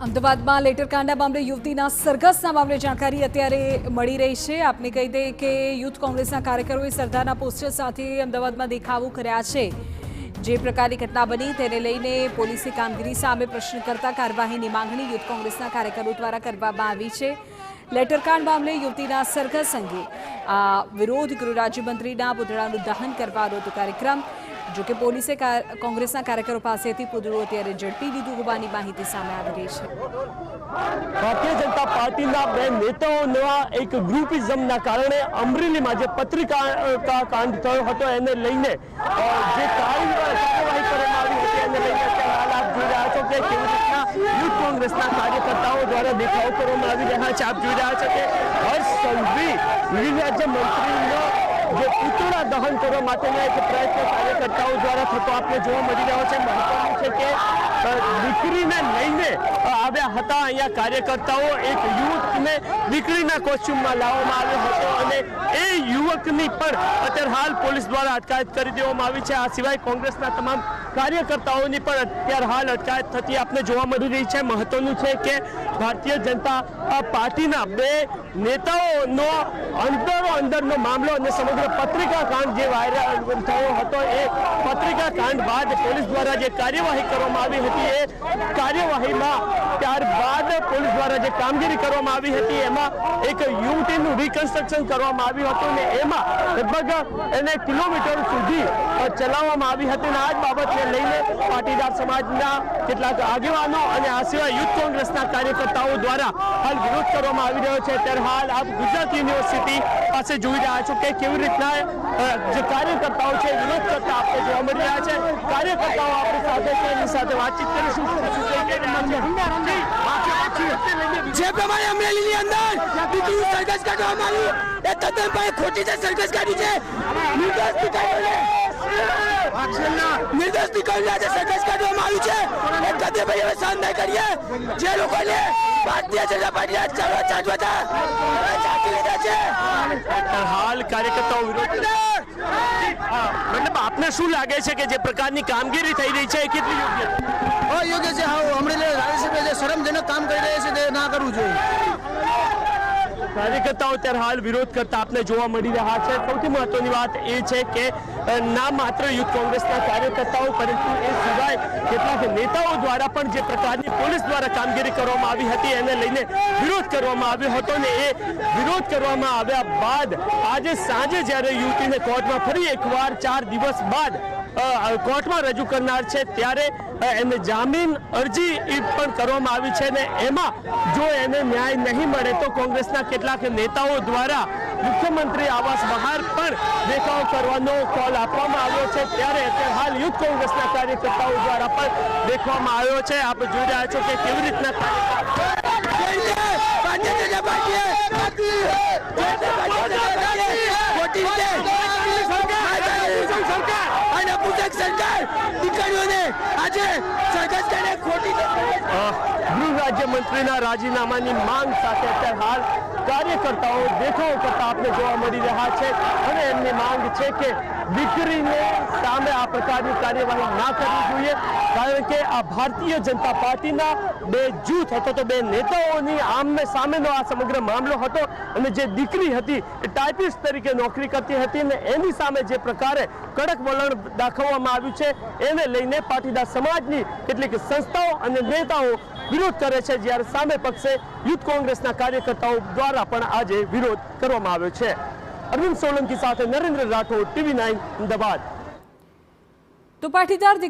અમદાવાદમાં લેટરકાંડા મામલે યુવતીના સરઘસના મામલે જાણકારી અત્યારે મળી રહી છે। આપને કહી દઈએ કે યુથ કોંગ્રેસના કાર્યકરોએ સરદારના પોસ્ટર સાથે અમદાવાદમાં દેખાવો કર્યા છે। જે પ્રકારની ઘટના બની તેને લઈને પોલીસે કામગીરી સામે પ્રશ્ન કરતા કાર્યવાહીની માંગણી યુથ કોંગ્રેસના કાર્યકરો દ્વારા કરવામાં આવી છે। લેટરકાંડ મામલે યુવતીના સરઘસ અંગે વિરોધ ગૃહ રાજ્યમંત્રીના પુતળાનું દહન કરવાનો હતો કાર્યક્રમ। જો કે પોલીસે કોંગ્રેસના કાર્યકરો પાસેથી પુતળું અત્યારે ઝડપી લીધું હોવાની માહિતી સામે આવી રહી છે। ભારતીય જનતા પાર્ટીના બે નેતાઓના એક ગ્રુપિઝમના કારણે અમરેલીમાં જે પત્રિકા કાંડ થયો હતો એને લઈને જે કાર્યવાહી કરવામાં આવી હતી એને લઈને હાલ આપ જોઈ રહ્યા છો કે કેવી રીતના યુથ કોંગ્રેસના કાર્યકર્તાઓ દ્વારા દેખાવો કરવામાં આવી રહ્યા છે। આપ જોઈ રહ્યા છો કે હર્ષ સંઘવી ગૃહ રાજ્યમંત્રીનો જે પુતળા દહન કરવા માટેના એક પ્રયત્ન કાર્યકર્તાઓ દ્વારા થતો આપણે જોવા મળી રહ્યો છે। મહત્વનું છે કે દીકરીને લઈને આવ્યા હતા અહીંયા કાર્યકર્તાઓ, એક યુવકને દીકરીના કોસ્ચ્યુમમાં લાવવામાં આવ્યો હતો અને એ યુવકની પણ અત્યારે હાલ પોલીસ દ્વારા અટકાયત કરી દેવામાં આવી છે। આ સિવાય કોંગ્રેસના તમામ કાર્યકર્તાઓની પણ અત્યારે હાલ અટકાયત થતી આપણે જોવા મળી રહી છે। મહત્વનું છે કે ભારતીય જનતા પાર્ટીના બે નેતાઓનો અંદરનો મામલો અને સમગ્ર પત્રિકા કાંડ જે વાયરલ થયો હતો એ પત્રિકા કાંડ બાદ પોલીસ દ્વારા જે કાર્યવાહી કરવામાં આવી હતી એ કાર્યવાહીમાં ત્યારબાદ પોલીસ દ્વારા જે કામગીરી કરવામાં આવી હતી એમાં એક યુવતીનું રિકન્સ્ટ્રક્શન કરવામાં આવ્યું હતું અને એમાં લગભગ એને કિલોમીટર સુધી ચલાવવામાં આવી હતી અને આ જ બાબતને લઈને પાટીદાર સમાજના કેટલાક આગેવાનો અને આ સિવાય યુથ કોંગ્રેસના કાર્યકર્તાઓ દ્વારા હાલ વિરોધ કરવામાં આવી રહ્યો છે। ત્યારે હાલ આપ ગુજરાત યુનિવર્સિટી પાસે જોઈ રહ્યા છો કે કેવી રીતના જે કાર્યકર્તાઓ છે વિરોધ કરતા આપણે જોવા મળી રહ્યા છે। કાર્યકર્તાઓ આપણી સાથે છે, એની સાથે વાતચીત કરીશું। જે પ્રમાણે અમરેલીની અંદર દીકરીનું સરઘસ કાઢવામાં આવ્યું એ તદ્દન ભાઈ ખોટી છે। સરઘસ કાઢી છે નિર્દોષ દીકરીને આજે સરઘસ કાઢવામાં આવ્યું છે એ કદી ભાઈ હવે સહન નહીં કરીએ। જે લોકોને ભારતીય જનતા પાર્ટીના ચાલવા ચાટવા ચાટી લીધા છે હાલ કાર્યકર્તાઓ વિરોધ મતલબ આપને શું લાગે છે કે જે પ્રકારની કામગીરી થઈ રહી છે એ કેટલી યોગ્ય અયોગ્ય છે? હા, અમરેલી ધારાસભ્ય જે શરમજનક કામ કરી રહ્યા છે તે ના કરવું જોઈએ। કાર્યકર્તાઓ ત્યારે હાલ વિરોધ કરતા આપને જોવા મળી રહ્યા છે। સૌથી મહત્વની વાત એ છે કે ના માત્ર યુથ કોંગ્રેસના કાર્યકર્તાઓ પરંતુ એ સિવાય કેટલાક નેતાઓ દ્વારા પણ જે પ્રકારની પોલીસ દ્વારા કામગીરી કરવામાં આવી હતી એને લઈને વિરોધ કરવામાં આવ્યો હતો ને એ વિરોધ કરવામાં આવ્યા બાદ આજે સાંજે જ્યારે યુવતીને કોર્ટમાં ફરી એકવાર 4 દિવસ બાદ કોર્ટમાં રજૂ કરનાર છે ત્યારે એને જામીન અરજી પણ કરવામાં આવી છે ને એમાં જો એને ન્યાય નહીં મળે તો કોંગ્રેસના કેટલાક નેતાઓ દ્વારા મુખ્યમંત્રી આવાસ બહાર પણ દેખાવ કરવાનો કોલ આપવામાં આવ્યો છે। ત્યારે અત્યારે હાલ યુથ કોંગ્રેસના કાર્યકર્તાઓ દ્વારા પણ દેખવામાં આવ્યો છે। આપ જોઈ રહ્યા છો કે કેવી રીતના સરકાર દીકરીઓને આજે સરઘસ કરીને ખોટી ગૃહ રાજ્યમંત્રીના રાજીનામાની માંગ સાથે અત્યારે હાલ કાર્યકર્તાઓ દેખાવો કરતા આપણે જોવા મળી રહ્યા છે અને એમની માંગ છે કે દીકરીને સામે આ પ્રકારની કાર્યવાહી ના કરવી જોઈએ કારણ કે આ ભારતીય જનતા પાર્ટીના બે જૂથ હતો તો બે નેતાઓની આમને સામેનો આ સમગ્ર મામલો હતો અને જે દીકરી હતી એ ટાઈપિસ્ટ તરીકે નોકરી કરતી હતી અને એની સામે જે પ્રકારે કડક વલણ દાખવવામાં આવ્યું છે એને લઈને પાટીદાર સમાજની કેટલીક સંસ્થાઓ અને નેતાઓ વિરોધ કરે છે જ્યારે સામે પક્ષે યુથ કોંગ્રેસના કાર્યકર્તાઓ દ્વારા પણ આજે વિરોધ કરવામાં આવ્યો છે। અરવિંદ સોલંકી સાથે નરેન્દ્ર રાઠોડ, TV9 અમદાવાદ। તો પાટીદાર દીકરી